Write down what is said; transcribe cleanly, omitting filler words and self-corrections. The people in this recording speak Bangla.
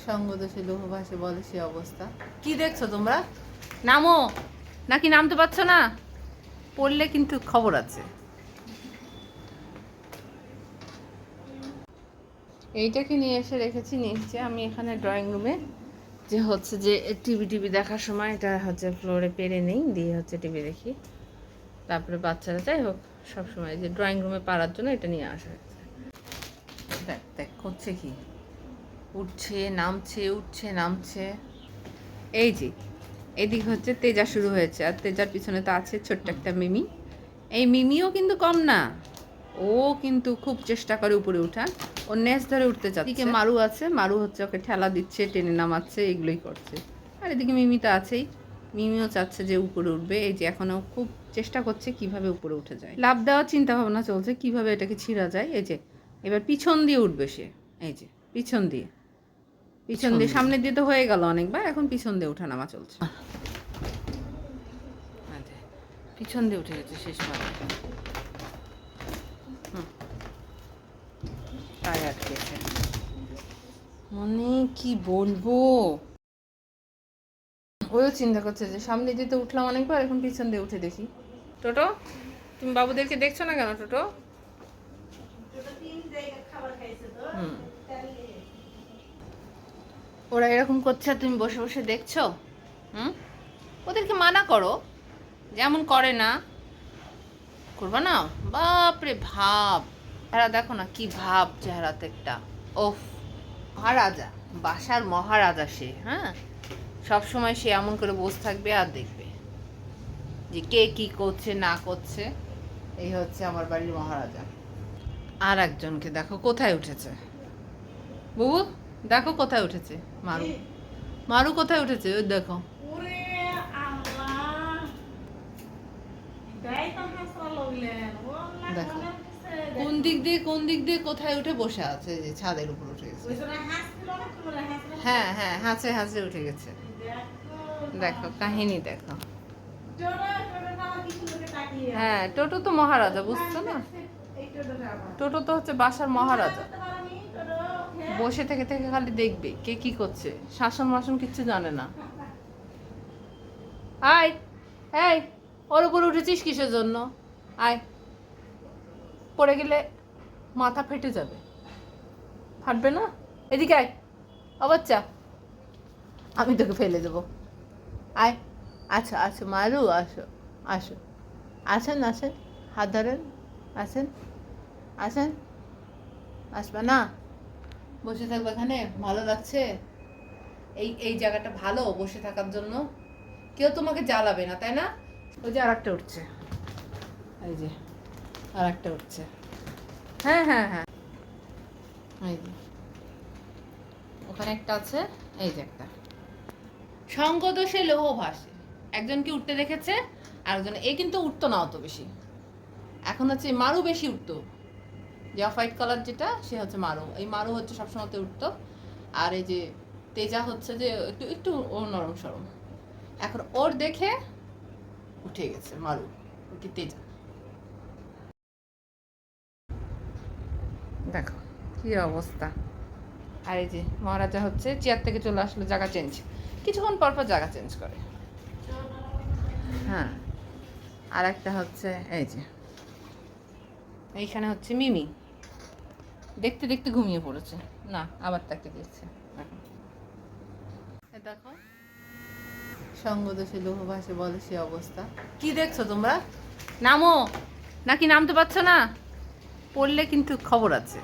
সঙ্গদোষে লোহভাসে বলে সে অবস্থা। কি দেখছো তোমরা? নামো, নাকি নামতে পারছো না? পড়লে কিন্তু খবর আছে। এইটাকে নিয়ে এসে রেখেছি নিচে আমি এখানে ড্রয়িং রুমে, যে হচ্ছে যে টিভি দেখার সময় এটা হচ্ছে ফ্লোরে পেরে নেই, দিয়ে হচ্ছে টিভি দেখি। তারপরে বাচ্চারা যাই হোক সবসময় যে ড্রয়িং রুমে পারার জন্য এটা নিয়ে আসা হয়েছে। দেখ দেখ করছে কি, উঠছে নামছে উঠছে নামছে। এই যে এদিকে হচ্ছে তেজা শুরু হয়েছে, আর তেজার পিছনে তো আছে ছোট্ট একটা মিমি। এই মিমিও কিন্তু কম না, ও কিন্তু খুব চেষ্টা করে উপরে উঠার, ওর নেজ ধরে উঠতে চাচ্ছে। এদিকে মারু আছে, মারু হচ্ছে ওকে ঠেলা দিচ্ছে, টেনে নামাচ্ছে, এগুলোই করছে। আর এদিকে মিমি তো আছেই, মিমিও চাচ্ছে যে উপরে উঠবে। এই যে এখনও খুব চেষ্টা করছে কিভাবে উপরে উঠে যায়, লাভ দেওয়ার চিন্তা ভাবনা চলছে কিভাবে এটাকে ছিঁড়া যায়। এই যে এবার পিছন দিয়ে উঠবে সে, এই যে পিছন দিয়ে সামনের দিয়ে তো হয়ে গেল অনেকবার, এখন পিছন দিয়ে ওঠা নামা চলছে। পিছন দিয়ে উঠে গেছে শেষবার, পায়ে আটকেছে। মানে কি বলবো, ওও চিন্তা করছে যে সামনে দিয়ে তো উঠলাম অনেকবার, এখন পিছন দিয়ে উঠে দেখি। টোটো, তুমি বাবুদেরকে দেখছো না কেন? টোটো ওরা এরকম করছে আর তুমি বসে বসে দেখছো? ওদেরকে মানা করো, যেমন করে না করবা না। বাপরে ভাব, চেহারা দেখো না কি ভাব চেহারাতে একটা। ওফ, মহারাজা, বাসার মহারাজা সে। হ্যাঁ, সব সময় সে এমন করে বসে থাকবে আর দেখবে যে কে কি করছে না করছে। এই হচ্ছে আমার বাড়ির মহারাজা। আর একজনকে দেখো কোথায় উঠেছে, বুবু দেখো কোথায় উঠেছে, মারু মারু কোথায় উঠেছে, ওই দেখো। দেখো কোন দিক দিয়ে কোথায় উঠে বসে আছে, যে ছাদের উপর উঠে গেছে। হ্যাঁ হ্যাঁ, হাঁচে হাঁচে উঠে গেছে। দেখো কাহিনী দেখো। হ্যাঁ, টোটো তো মহারাজা, বুঝছো না? টোটো তো হচ্ছে বাসার মহারাজা, বসে থেকে থেকে খালি দেখবে কে কি করছে, শাসন মাসন কিচ্ছু জানে না। আয়, এই ওর উপর উঠেছিস কিসের জন্য? আয়, পড়ে গেলে মাথা ফেটে যাবে। ফাটবে না? এদিকে আয়, ও বাচ্চা, আমি তোকে ফেলে দেবো। আয়, আচ্ছা আচ্ছা মারু, আসো আসো, আসেন আসেন, হাত ধরেন, আসেন আসেন। আসবে না? বসে থাকবে এখানে, ভালো লাগছে? এই জায়গাটা ভালো বসে থাকার জন্য, কেউ তোমাকে জ্বালাবে না, তাই না? ওই যে আর একটা উঠছে, এই যে আর একটা উঠছে। হ্যাঁ হ্যাঁ হ্যাঁ, এই যে ওখানে একটা আছে, এই যে একটা। সঙ্গদোষে লোহ ভাসে, একজনকে উঠতে দেখেছে, আরেকজন এ কিন্তু উঠতো না অত বেশি। এখন হচ্ছে মারু বেশি উঠতো, যে অফ হোয়াইট কালার যেটা, সে হচ্ছে মারু। এই মারু হচ্ছে সবসময়তে উঠতো, আর এই যে তেজা হচ্ছে যে একটু একটু ও নরম সরম। এখন ওর দেখে উঠে গেছে মারু, কি তেজা। দেখো কি অবস্থা। আর এই যে মহারাজা হচ্ছে চেয়ার থেকে চলে আসলো, জায়গা চেঞ্জ, কিছুক্ষণ পর পর জায়গা চেঞ্জ করে। হ্যাঁ, আর একটা হচ্ছে এই যে এইখানে হচ্ছে মিমি, দেখতে দেখতে ঘুমিয়ে পড়েছে। না, আবার তাকে দেখছে। দেখো সঙ্গদোষে লোহভাসে বলে সে অবস্থা। কি দেখছো তোমরা? নামো, নাকি নামতে পারছো না? পড়লে কিন্তু খবর আছে।